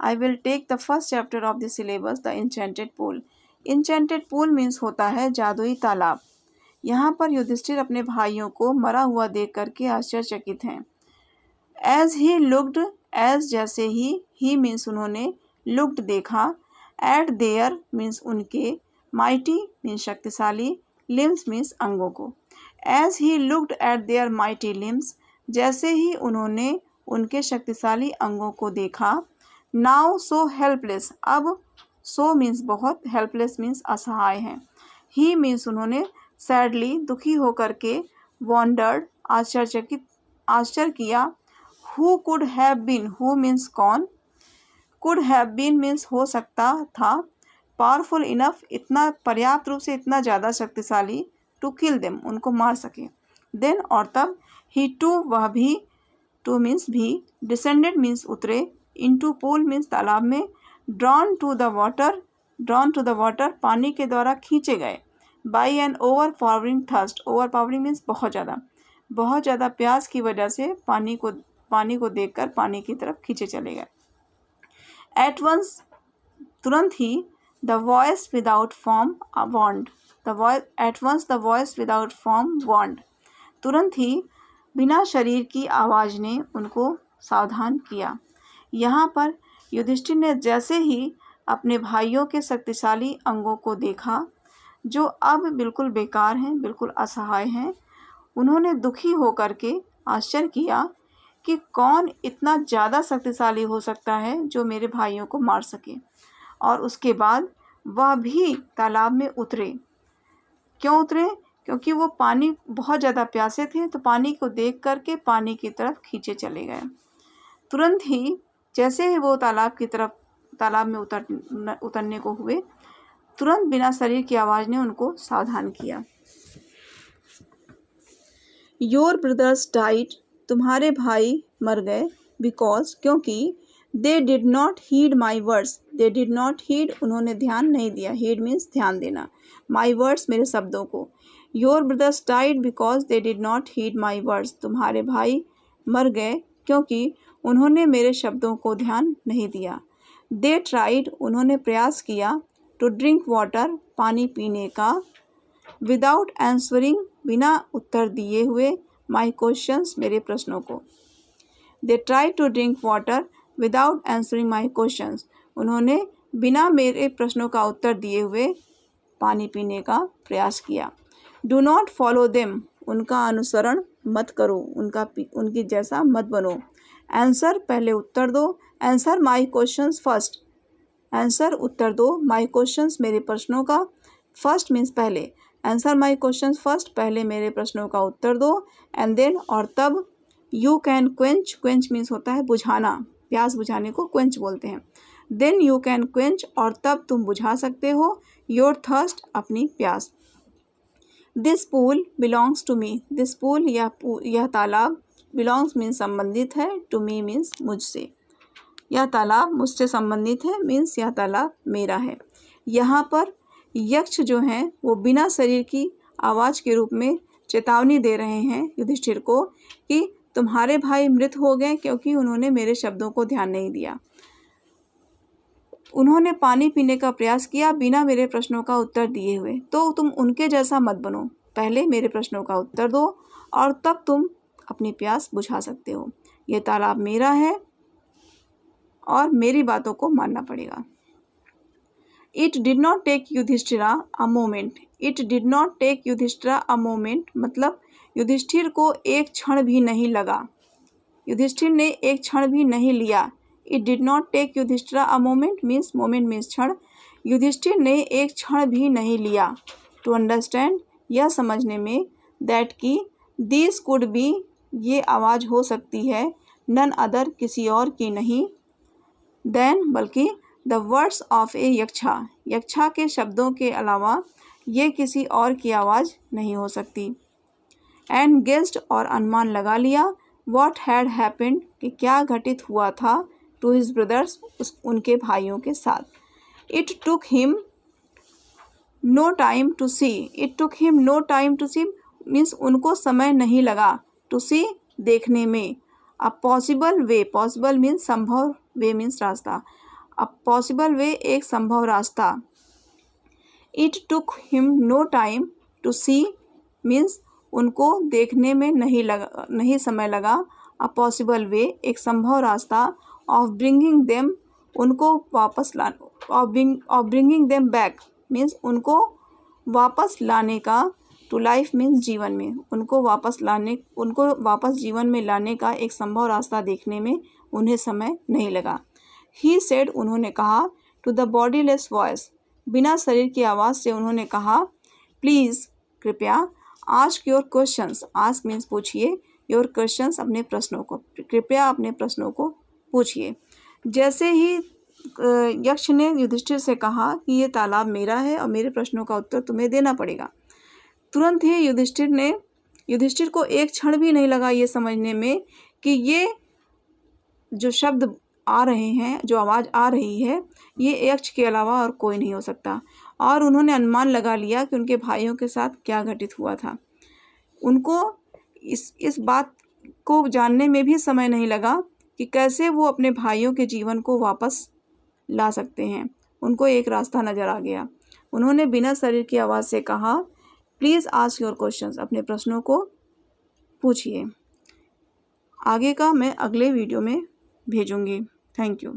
I will take the first chapter of the syllabus, the enchanted pool. Enchanted pool means होता है जादुई तालाब। यहाँ पर युधिष्ठिर अपने भाइयों को मरा हुआ देख करके आश्चर्यचकित हैं। एज ही लुक्ड, एज जैसे ही मीन्स उन्होंने, लुक्ड देखा, एट देयर मीन्स उनके, माइटी मीन्स शक्तिशाली, लिम्स मीन्स अंगों को। एज ही looked at their mighty limbs, जैसे ही उन्होंने उनके शक्तिशाली अंगों को देखा। नाउ सो हेल्पलेस, अब सो मीन्स बहुत, हेल्पलेस मीन्स असहाय हैं। ही मीन्स उन्होंने, सैडली दुखी होकर के, वॉन्डर्ड आश्चर्य किया। Who could have been, who means कौन, कुड हैव बीन मीन्स हो सकता था, पावरफुल इनफ इतना पर्याप्त रूप से इतना ज़्यादा शक्तिशाली, टू किल देम उनको मार सके। देन और तब, ही टू वह भी, टू मीन्स भी, डिसेंडेड मीन्स उतरे, इनटू पूल मीन्स तालाब में, ड्रॉन टू द वाटर पानी के द्वारा खींचे गए, by an overpowering thirst, overpowering means बहुत ज़्यादा प्यास की वजह से पानी को देखकर पानी की तरफ खींचे चले गए। एट वंस तुरंत ही, the voice without form wand, at once the voice without form wand, तुरंत ही बिना शरीर की आवाज़ ने उनको सावधान किया। यहाँ पर युधिष्ठिर ने जैसे ही अपने भाइयों के शक्तिशाली अंगों को देखा, जो अब बिल्कुल बेकार हैं, बिल्कुल असहाय हैं, उन्होंने दुखी होकर के आश्चर्य किया कि कौन इतना ज़्यादा शक्तिशाली हो सकता है जो मेरे भाइयों को मार सके। और उसके बाद वह भी तालाब में उतरे। क्यों उतरे? क्योंकि वो पानी बहुत ज़्यादा प्यासे थे, तो पानी को देख करके पानी की तरफ खींचे चले गए। तुरंत ही जैसे ही वो तालाब में उतरने को हुए, तुरंत बिना शरीर की आवाज़ ने उनको सावधान किया। योर ब्रदर्स डाइड, तुम्हारे भाई मर गए, बिकॉज क्योंकि, they did not heed my words, they did not heed उन्होंने ध्यान नहीं दिया, हीड मीन्स ध्यान देना, माई वर्ड्स मेरे शब्दों को। Your brothers died because they did not heed my words, तुम्हारे भाई मर गए क्योंकि उन्होंने मेरे शब्दों को ध्यान नहीं दिया। दे ट्राइड उन्होंने प्रयास किया, टू ड्रिंक वाटर पानी पीने का, विदाउट आंसरिंग बिना उत्तर दिए हुए, माई क्वेश्चंस मेरे प्रश्नों को। They try to drink water without answering my questions, उन्होंने बिना मेरे प्रश्नों का उत्तर दिए हुए पानी पीने का प्रयास किया। डू नॉट फॉलो देम, उनका अनुसरण मत करो, उनकी जैसा मत बनो। आंसर पहले उत्तर दो, answer my questions first, answer उत्तर दो, माई क्वेश्चंस मेरे प्रश्नों का, फर्स्ट मीन्स पहले, आंसर माई क्वेश्चंस फर्स्ट पहले मेरे प्रश्नों का उत्तर दो, एंड देन और तब, you can quench, quench means होता है बुझाना, प्यास बुझाने को क्वेंच बोलते हैं। देन यू कैन क्वेंच और तब तुम बुझा सकते हो, योर थर्स्ट अपनी प्यास। This pool belongs to me, this pool यह तालाब, बिलोंग्स मीन्स संबंधित है, टू मी मीन्स मुझसे, यह तालाब मुझसे संबंधित है, मीन्स यह तालाब मेरा है। यहाँ पर यक्ष जो हैं वो बिना शरीर की आवाज़ के रूप में चेतावनी दे रहे हैं युधिष्ठिर को कि तुम्हारे भाई मृत हो गए क्योंकि उन्होंने मेरे शब्दों को ध्यान नहीं दिया, उन्होंने पानी पीने का प्रयास किया बिना मेरे प्रश्नों का उत्तर दिए हुए, तो तुम उनके जैसा मत बनो, पहले मेरे प्रश्नों का उत्तर दो और तब तुम अपनी प्यास बुझा सकते हो। ये तालाब मेरा है और मेरी बातों को मानना पड़ेगा। It did not take Yudhishthira a moment, it did not take Yudhishthira a moment मतलब युधिष्ठिर को एक क्षण भी नहीं लगा, युधिष्ठिर ने एक क्षण भी नहीं लिया। It did not take Yudhishthira a moment means क्षण, युधिष्ठिर ने एक क्षण भी नहीं लिया, टू अंडरस्टैंड यह समझने में, दैट की दिस कुड बी ये आवाज़ हो सकती है, नन अदर किसी और की नहीं, देन बल्कि द वर्ड्स ऑफ ए यक्षा, यक्षा के शब्दों के अलावा ये किसी और की आवाज़ नहीं हो सकती। एंड गेस्ड और अनुमान लगा लिया, व्हाट हैड हैपेंड कि क्या घटित हुआ था, टू हिज ब्रदर्स उनके भाइयों के साथ। It took him no time to see, it took him no time to see means उनको समय नहीं लगा, टू सी देखने में, a possible way, possible means संभव, वे मीन्स रास्ता, अ पॉसिबल वे, एक संभव रास्ता। It took him no time to see means उनको देखने में नहीं समय लगा। अ पॉसिबल वे, एक संभव रास्ता। ऑफ ब्रिंगिंग देम, उनको वापस ला of bringing them back means उनको वापस लाने का। टू लाइफ मीन्स जीवन में, उनको वापस जीवन में लाने का एक संभव रास्ता देखने में उन्हें समय नहीं लगा। ही सेड, उन्होंने कहा। टू द बॉडीलेस वॉइस, बिना शरीर की आवाज़ से उन्होंने कहा। प्लीज़, कृपया। Ask your questions, ask means पूछिए। योर क्वेश्चंस, अपने प्रश्नों को, कृपया अपने प्रश्नों को पूछिए। जैसे ही यक्ष ने युधिष्ठिर से कहा कि ये तालाब मेरा है और मेरे प्रश्नों का उत्तर तुम्हें देना पड़ेगा, तुरंत ही युधिष्ठिर को एक क्षण भी नहीं लगा ये समझने में कि ये जो शब्द आ रहे हैं, जो आवाज़ आ रही है, ये यक्ष के अलावा और कोई नहीं हो सकता। और उन्होंने अनुमान लगा लिया कि उनके भाइयों के साथ क्या घटित हुआ था। उनको इस बात को जानने में भी समय नहीं लगा कि कैसे वो अपने भाइयों के जीवन को वापस ला सकते हैं। उनको एक रास्ता नज़र आ गया। उन्होंने बिना शरीर की आवाज़ से कहा, प्लीज़ आस्क योर क्वेश्चंस, अपने प्रश्नों को पूछिए। आगे का मैं अगले वीडियो में भेजूंगी। Thank you.